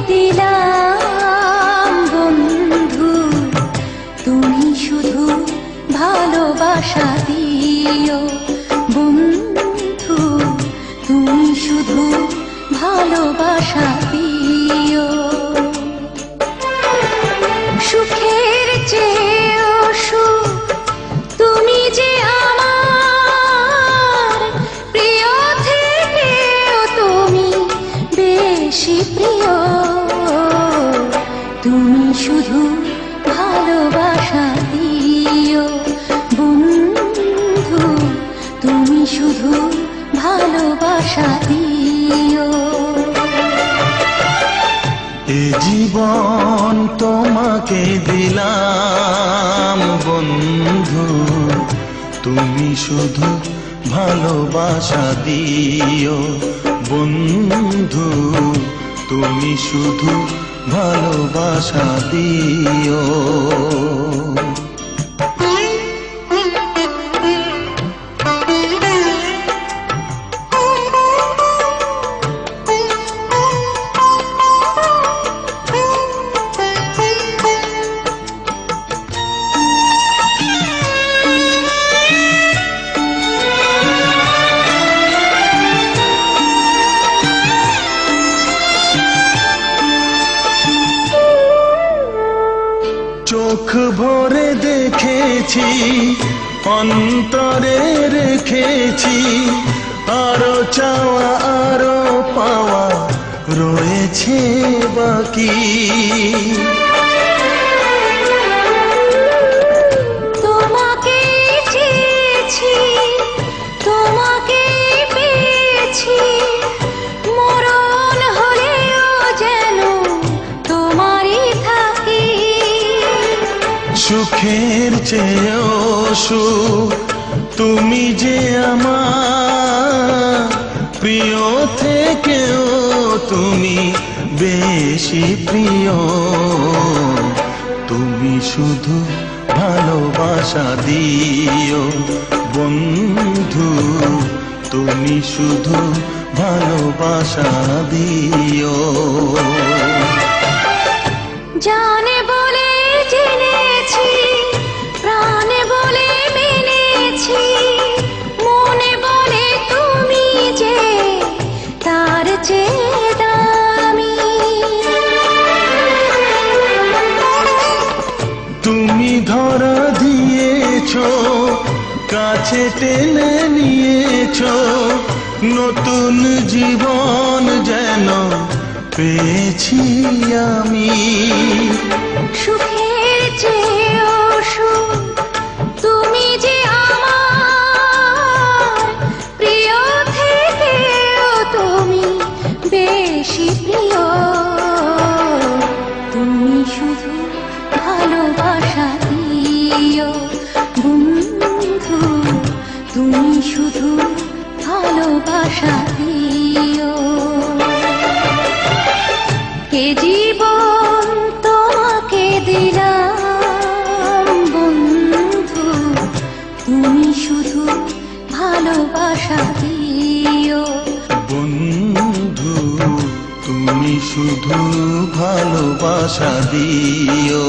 দিলাম বন্ধু, তুমি শুধু ভালোবাসা দিও বন্ধু, তুমি শুধু ভালোবাসা দিও। সুখের চেয়েও সুখ তুমি যে আমার, প্রিয় থেকেও তুমি বেশি প্রিয়। তুমি শুধু ভালোবাসা দিও বন্ধু, তুমি শুধু ভালোবাসা দিও। এ জীবন তোমাকে দিলাম বন্ধু, তুমি শুধু ভালোবাসা দিও বন্ধু, তুমি শুধু ভালোবাসা দিও। চোখ ভরে দেখেছি, অন্তরে রেখেছি, আরো চাওয়া আরো পাওয়া রয়েছে বাকি। তোমাকে চেয়েছি, তোমাকে পেয়েছি, মরণ হলেও যেন তোমারই থাকি। সুখের চেয়েও সুখ তুমি যে আমার, প্রিয় থেকেও তুমি বেশি প্রিয়। তুমি শুধু ভালোবাসা দিও বন্ধু, তুমি শুধু ভালোবাসা দিও। জানে বলে জেনেছি, প্রাণে বলে মেনেছি, মনে বলে তুমি যে তার চেয়ে দামি। তুমি ধরা দিয়েছো, কাছে টেনে নিয়েছো, নতুন জীবন যেন পেয়েছি আমি। সুখের চেয়েও সুখ তুমি যে আমার, প্রিয় থেকেও তুমি বেশি প্রিয়। তুমি শুধু ভালোবাসা দিও বন্ধু, তুমি শুধু ভালোবাসা দিও। এ জীবন তোমাকে দিলাম বন্ধু, তুমি শুধু ভালোবাসা দিও বন্ধু, তুমি শুধু ভালোবাসা দিও।